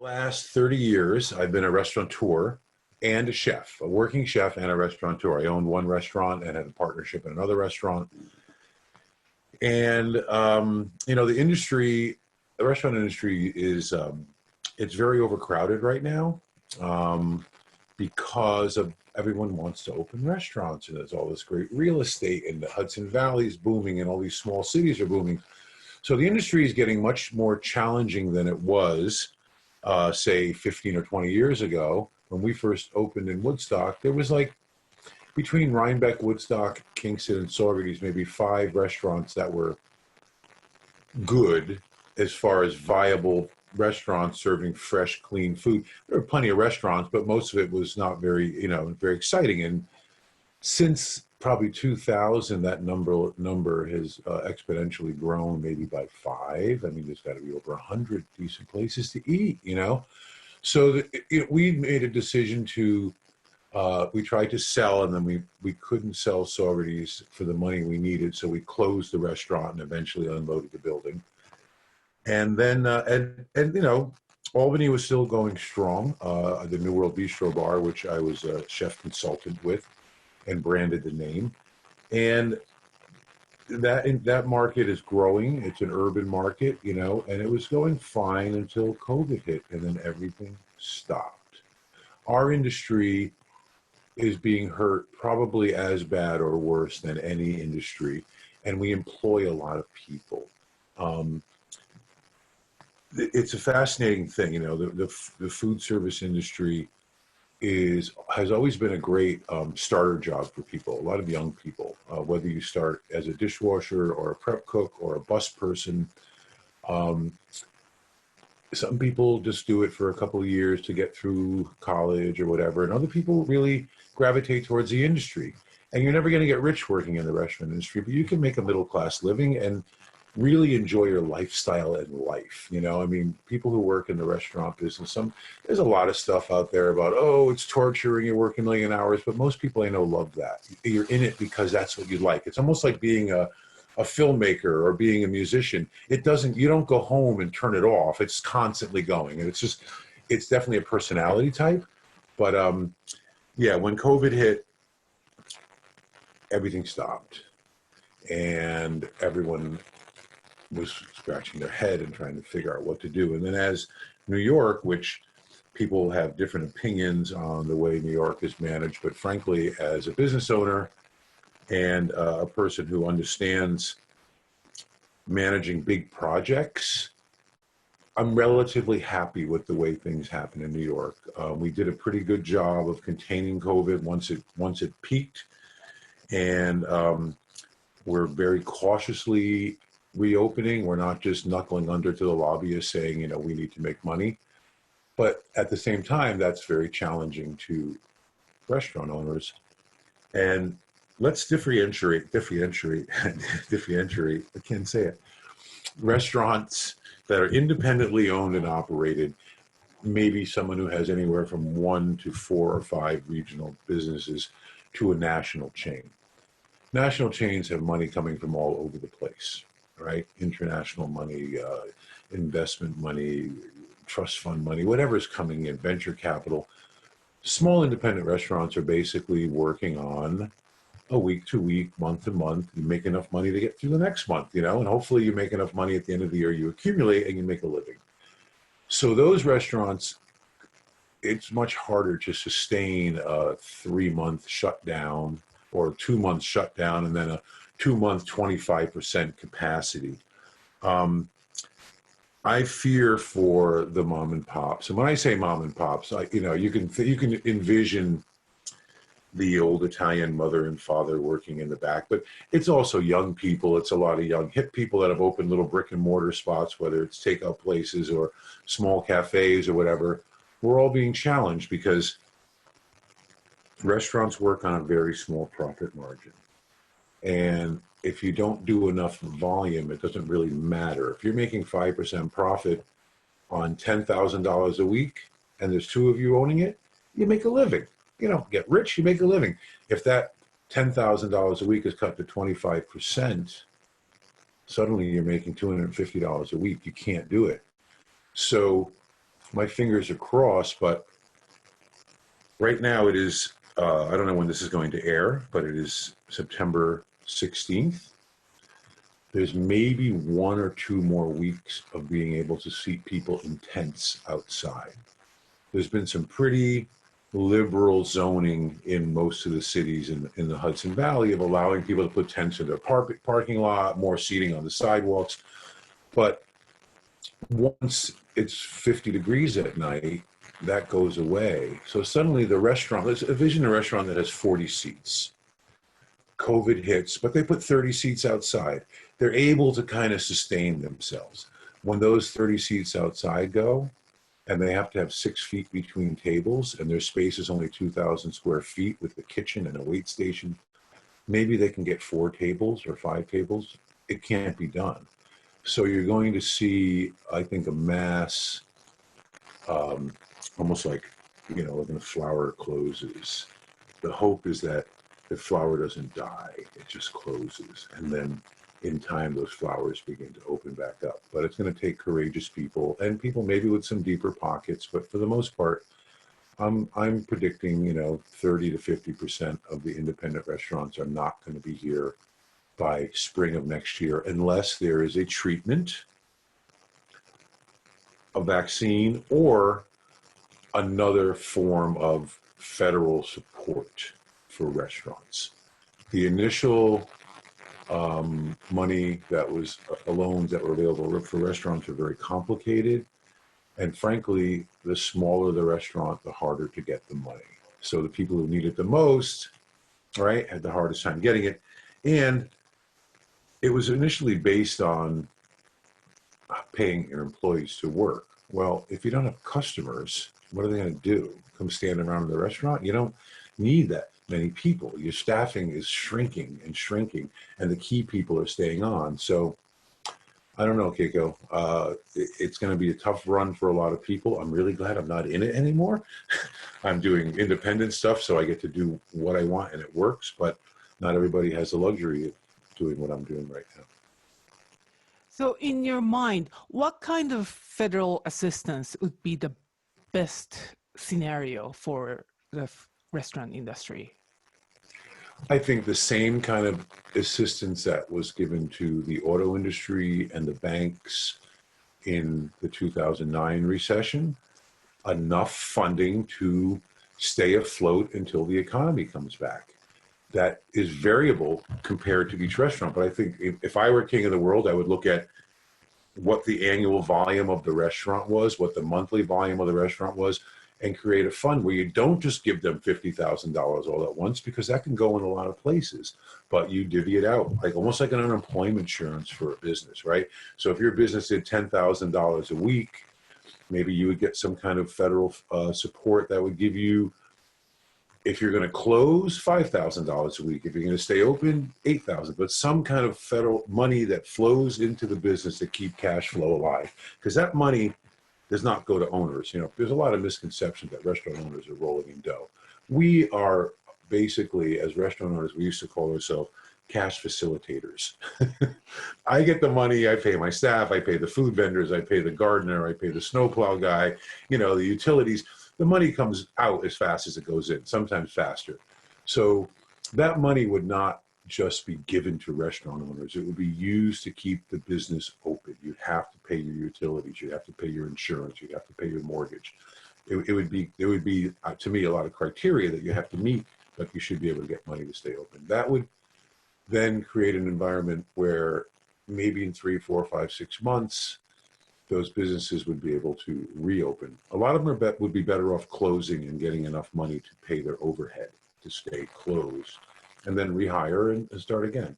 Last 30 years, I've been a restaurateur and a chef, a working chef and a restaurateur. I owned one restaurant and had a partnership in another restaurant. And, the industry, the restaurant industry is, it's very overcrowded right now because of everyone wants to open restaurants. And there's all this great real estate and the Hudson Valley is booming and all these small cities are booming. So the industry is getting much more challenging than it was say 15 or 20 years ago. When we first opened in Woodstock, there was like between Rhinebeck, Woodstock, Kingston, and Saugerties, maybe 5 restaurants that were good as far as viable restaurants serving fresh, clean food. There were plenty of restaurants, but most of it was not very exciting. And since probably 2000, that number has exponentially grown, maybe by 5. I mean, there's got to be over 100 decent places to eat. So we made a decision to, we tried to sell, and then we couldn't sell Saugerties for the money we needed, so we closed the restaurant and eventually unloaded the building. And then, Albany was still going strong. The New World Bistro Bar, which I was a chef consultant with, and branded the name. And that market is growing. It's an urban market, and it was going fine until COVID hit, and then everything stopped. Our industry is being hurt probably as bad or worse than any industry, and we employ a lot of people. It's a fascinating thing, the food service industry has always been a great starter job for people, a lot of young people, whether you start as a dishwasher or a prep cook or a bus person. Some people just do it for a couple of years to get through college or whatever, and other people really gravitate towards the industry. And you're never going to get rich working in the restaurant industry, but you can make a middle-class living and really enjoy your lifestyle and life. I mean, people who work in the restaurant business, there's a lot of stuff out there about, oh, it's torture and you work a million hours, but most people I know love that. You're in it because that's what you like. It's almost like being a filmmaker or being a musician. You don't go home and turn it off. It's constantly going. And it's definitely a personality type. But when COVID hit, everything stopped. And everyone was scratching their head and trying to figure out what to do. And then as New York, which people have different opinions on the way New York is managed, but frankly, as a business owner and a person who understands managing big projects, I'm relatively happy with the way things happen in New York. We did a pretty good job of containing COVID once it peaked, and we're very cautiously reopening. We're not just knuckling under to the lobbyists saying, we need to make money. But at the same time, that's very challenging to restaurant owners. And let's differentiate, I can't say it. Restaurants that are independently owned and operated, maybe someone who has anywhere from 1 to 4 or 5 regional businesses to a national chain. National chains have money coming from all over the place, right? International money, investment money, trust fund money, whatever's coming in, venture capital. Small independent restaurants are basically working on a week to week, month to month. You make enough money to get through the next month, and hopefully you make enough money at the end of the year, you accumulate and you make a living. So those restaurants, it's much harder to sustain a 3-month shutdown or 2-month shutdown and then a 2-month 25% capacity. I fear for the mom and pops. And when I say mom and pops, you can envision the old Italian mother and father working in the back, but it's also young people. It's a lot of young hip people that have opened little brick and mortar spots, whether it's takeout places or small cafes or whatever. We're all being challenged because restaurants work on a very small profit margin. And if you don't do enough volume, it doesn't really matter. If you're making 5% profit on $10,000 a week and there's 2 of you owning it, you make a living. Get rich, you make a living. If that $10,000 a week is cut to 25%, suddenly you're making $250 a week. You can't do it. So my fingers are crossed, but right now it is, I don't know when this is going to air, but it is September 16th. There's maybe 1 or 2 more weeks of being able to see people in tents outside. There's been some pretty liberal zoning in most of the cities in the Hudson Valley of allowing people to put tents in their parking lot, more seating on the sidewalks. But once it's 50 degrees at night, that goes away. So suddenly the restaurant, let's envision a restaurant that has 40 seats. COVID hits, but they put 30 seats outside. They're able to kind of sustain themselves. When those 30 seats outside go, and they have to have 6 feet between tables, and their space is only 2,000 square feet with a kitchen and a wait station, maybe they can get 4 tables or 5 tables. It can't be done. So you're going to see, I think, a mass, almost like, when a flower closes. The hope is that the flower doesn't die, it just closes. And then in time, those flowers begin to open back up. But it's going to take courageous people and people maybe with some deeper pockets. But for the most part, I'm predicting, 30 to 50% of the independent restaurants are not going to be here by spring of next year, unless there is a treatment, a vaccine, or another form of federal support for restaurants. The initial money that was loans that were available for restaurants are very complicated. And frankly, the smaller the restaurant, the harder to get the money. So the people who need it the most, right, had the hardest time getting it. And it was initially based on paying your employees to work. Well, if you don't have customers, what are they going to do? Come stand around in the restaurant? You don't need that many people. Your staffing is shrinking and shrinking, and the key people are staying on. So I don't know, Keiko. It's going to be a tough run for a lot of people. I'm really glad I'm not in it anymore. I'm doing independent stuff, so I get to do what I want, and it works. But not everybody has the luxury of doing what I'm doing right now. So in your mind, what kind of federal assistance would be the best scenario for the restaurant industry? I think the same kind of assistance that was given to the auto industry and the banks in the 2009 recession, enough funding to stay afloat until the economy comes back. That is variable compared to each restaurant. But I think if I were king of the world, I would look at what the annual volume of the restaurant was, what the monthly volume of the restaurant was, and create a fund where you don't just give them $50,000 all at once, because that can go in a lot of places, but you divvy it out, like almost like an unemployment insurance for a business, right? So if your business did $10,000 a week, maybe you would get some kind of federal support that would give you, if you're going to close, $5,000 a week. If you're going to stay open, $8,000. But some kind of federal money that flows into the business to keep cash flow alive, because that money does not go to owners. There's a lot of misconceptions that restaurant owners are rolling in dough. We are basically, as restaurant owners, we used to call ourselves cash facilitators. I get the money, I pay my staff, I pay the food vendors, I pay the gardener, I pay the snowplow guy, the utilities. The money comes out as fast as it goes in, sometimes faster. So that money would not just be given to restaurant owners. It would be used to keep the business open. You'd have to pay your utilities. You'd have to pay your insurance. You'd have to pay your mortgage. There would be, to me, a lot of criteria that you have to meet, but you should be able to get money to stay open. That would then create an environment where maybe in 3, 4, 5, 6 months, those businesses would be able to reopen. A lot of them would be better off closing and getting enough money to pay their overhead to stay closed, and then rehire and start again.